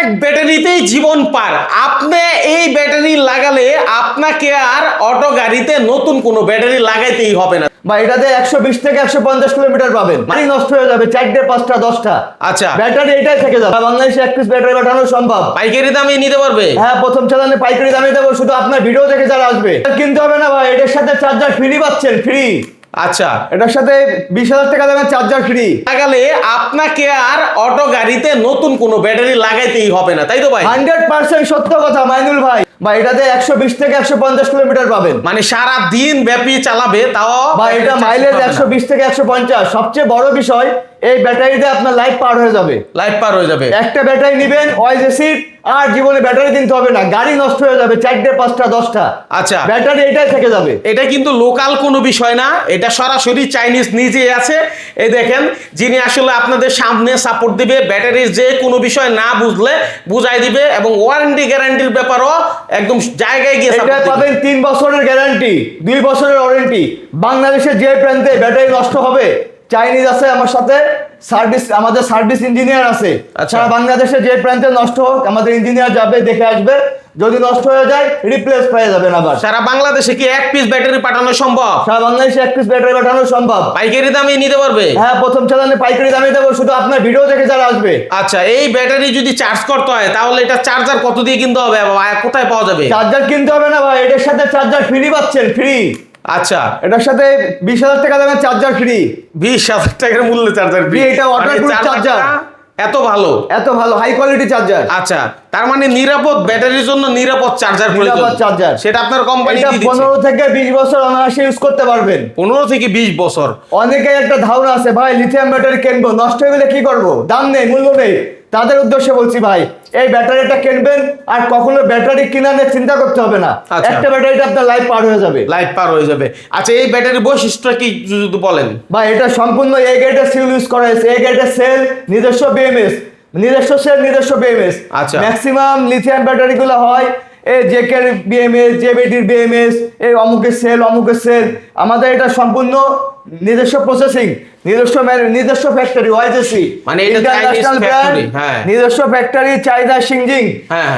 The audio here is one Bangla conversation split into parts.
এক ব্যাটারিতেই জীবন পার। আপনি এই ব্যাটারি লাগালে আপনাকে আর অটো গাড়িতে নতুন কোনো ব্যাটারি লাগাইতেই হবে না বা এটাতে 120 থেকে 150 কিলোমিটার পাবেন, মানে নষ্ট হয়ে যাবে 4টে 5টা 10টা। আচ্ছা, ব্যাটারি এটাই থেকে যাবে। বাংলাদেশে 1 পিস ব্যাটারি পাঠানো সম্ভব। পাইকারি দামে নিতে পারবে? হ্যাঁ, প্রথম চালানে পাইকারি দামে দেবো, শুধু আপনার ভিডিও দেখে যারা আসবে। কিনতে হবে না ভাই, এটার সাথে চার্জার ফ্রি পাচ্ছেন, ফ্রি। আচ্ছা, এটার সাথে 20,000 টাকা দামের চার্জার ফ্রি। লাগালে আপনাকে আর অটো গাড়িতে নতুন কোনো ব্যাটারি লাগাইতেই হবে না, তাই তো ভাই? 100% সত্য কথা মাইনুল ভাই। বা এটাতে 120 থেকে 150 কিলোমিটার পাবেন, মানে সারা দিন ব্যাপী চালাবে, তাও বা এটা মাইলেজ 120 থেকে 150। সবচেয়ে বড় বিষয়, এই ব্যাটারিতে আপনার লাইফ পার হয়ে যাবে। লাইফ পার হয়ে যাবে। একটা ব্যাটারি নেবেন, ওয়াইজ সিট, আর জীবনে ব্যাটারি কিনতে হবে না। গাড়ি নষ্ট হয়ে যাবে 4টে 5টা 10টা। আচ্ছা, ব্যাটারি এটাই থেকে যাবে। এটা কিন্তু লোকাল কোনো বিষয় না, এটা সরাসরি চাইনিজ নিজেই আছে। এই দেখেন, যিনি আসলে আপনাদের সামনে সাপোর্ট দিবে, ব্যাটারির যে কোনো বিষয় না বুঝলে বুঝাই দিবে, এবং ওয়ারেন্টি গ্যারান্টির ব্যাপারও একদম জায়গায় গিয়ে এটা পাবেন 3 বছরের গ্যারান্টি, 2 বছরের ওয়ারেন্টি। বাংলাদেশের যে প্রান্তে ব্যাটারি নষ্ট হবে, চাইনিজ আছে আমার সাথে সার্ভিস, আমাদের সার্ভিস ইঞ্জিনিয়ার আছে। সারা বাংলাদেশে যে প্রান্তে নষ্ট হোক, আমাদের ইঞ্জিনিয়ার যাবে, দেখে আসবে। যদি নষ্ট হয়ে যায় রিপ্লেস পেয়ে যাবেন আবার। সারা বাংলাদেশে কি 1 পিস ব্যাটারি পাঠানো সম্ভব? সারা বাংলাদেশে 1 পিস ব্যাটারি পাঠানো সম্ভব। পাইকারি দামে নিতে পারবে? হ্যাঁ, প্রথম চালানে পাইকারি দামে দেবো, শুধু আপনার ভিডিও দেখে যারা আসবে। আচ্ছা, এই ব্যাটারি যদি চার্জ করতে হয় তাহলে এটা চার্জার কত দিয়ে কিনতে হবে, কোথায় পাওয়া যাবে? চার্জার কিনতে হবে না ভাই, এটার সাথে চার্জার ফ্রি পাচ্ছেন, ফ্রি। আচ্ছা, এটার সাথে 20,000 টাকা দামের চার্জার ফ্রি। 20,000 টাকার মূল্যে চার্জার ফ্রি? এটা ওয়াটারপ্রুফ চার্জার, এত ভালো, এত ভালো হাই কোয়ালিটি চার্জার। আচ্ছা, তার মানে নিরাপদ ব্যাটারির জন্য নিরাপদ চার্জার প্রয়োজন। নিরাপদ চার্জার, সেটা আপনার কোম্পানি এটা দিয়ে দিচ্ছে। 15 থেকে 20 বছর অনায়াসে ইউজ করতে পারবেন। 15 থেকে 20 বছর। অনেকে একটা ধারণা আছে, ভাই লিথিয়াম ব্যাটারি কিনবো, নষ্ট হয়ে গেলে কি করব, দাম নেই, মূল্য নেই। তাদের উদ্দেশ্যে বলছি ভাই, এই ব্যাটারিটা কিনবেন আর কখনো ব্যাটারি কিনা নিয়ে চিন্তা করতে হবে না। একটা ব্যাটারিতে আপনার লাইফ পার হয়ে যাবে, লাইফ পার হয়ে যাবে। আচ্ছা, এই ব্যাটারির বৈশিষ্ট্য কি যদি বলেন? ভাই এটা সম্পূর্ণ এ গ্রেডের সেল ইউজ করা হয়েছে। এ গ্রেডের সেল, নিজস্ব বিএমএস, নিজস্ব সেল, নিজস্ব বিএমএস। আচ্ছা, ম্যাক্সিমাম লিথিয়াম ব্যাটারিগুলো হয় এই জেকের বিএমএস, জেবিডির বিএমএস, এই অমুকের সেল, অমুকের সেল। আমাদের এটা সম্পূর্ণ নিজস্ব প্রসেসিং, নিজস্ব ফ্যাক্টরি, ওয়াইজেসি, মানে এটা ইন্টারন্যাশনাল ব্র্যান্ড, নিজস্ব ফ্যাক্টরি, চাহিদা সিংজিং,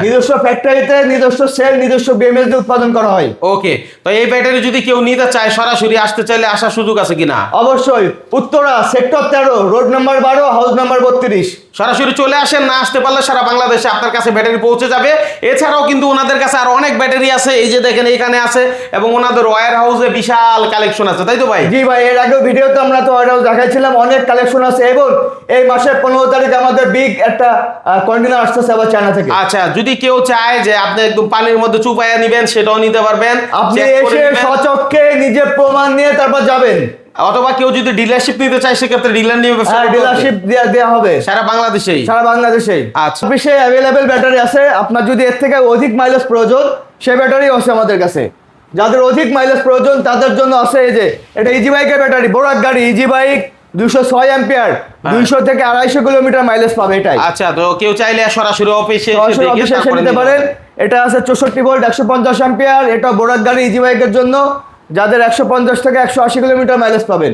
নিজস্ব ফ্যাক্টরিতে নিজস্ব সেল, নিজস্ব বিএমএস দিয়ে উৎপাদন করা হয়। ওকে, তো এই ব্যাটারি যদি কেউ নিতে চায়, সরাসরি আসতে চাইলে আসার সুযোগ আছে কিনা? অবশ্যই, Uttara sector 13, road number 12, house number 32। সরাসরি চলে আসেন, না আসতে পারলে সারা বাংলাদেশে আপনার কাছে ব্যাটারি পৌঁছে যাবে। এছাড়াও কিন্তু ওনাদের কাছে আর অনেক ব্যাটারি আছে, এই যে দেখেন এখানে আছে, এবং ওনাদের ওয়্যার হাউসে বিশাল কালেকশন আছে, তাই তো ভাই? জি ভাই, এর আগেও ভিডিওতে আমরা তো ওয়্যার হাউস দেখাইছিলাম, অনেক কালেকশন আছে। এবং এই মাসের 15 তারিখ আমাদের বিগ একটা কন্টেনার আসতেছে আবার চায়না থেকে। আচ্ছা, যদি কেউ চায় যে আপনি একদম পানির মধ্যে চুপাইয়া নেবেন, সেটাও নিতে পারবেন। আপনি এসে সচক্ষে নিজে প্রমাণ নিয়ে তারপর যাবেন। অথবা কেউ যদি ডিলারশিপ নিতে চায়, সেক্ষেত্রে ডিলার নিয়ে ডিলারশিপ দেওয়া হবে সারা বাংলাদেশেই। সারা বাংলাদেশেই। আচ্ছা, অফিসে অ্যাভেলেবেল ব্যাটারি আছে। আপনার যদি এর থেকে অধিক মাইলেজ প্রয়োজন, সেই ব্যাটারি আছে আমাদের কাছে। যাদের অধিক মাইলেজ প্রয়োজন তাদের জন্য আছে এই যে এটা ইজি বাইকের ব্যাটারি, বোরাক গাড়ি ইজি বাইক, 206 অ্যাম্পিয়ার, 200 থেকে 250 কিলোমিটার মাইলেজ পাবে এটাই। আচ্ছা, তো কেউ চাইলে সরাসরি অফিসে এসে নিতে পারেন। এটা আছে 64 ভোল্ট, 150 অ্যাম্পিয়ার। এটা বোরাক গাড়ি ইজি বাইকের জন্য, যাদের 150 থেকে 180 কিলোমিটার মাইলেজ পাবেন।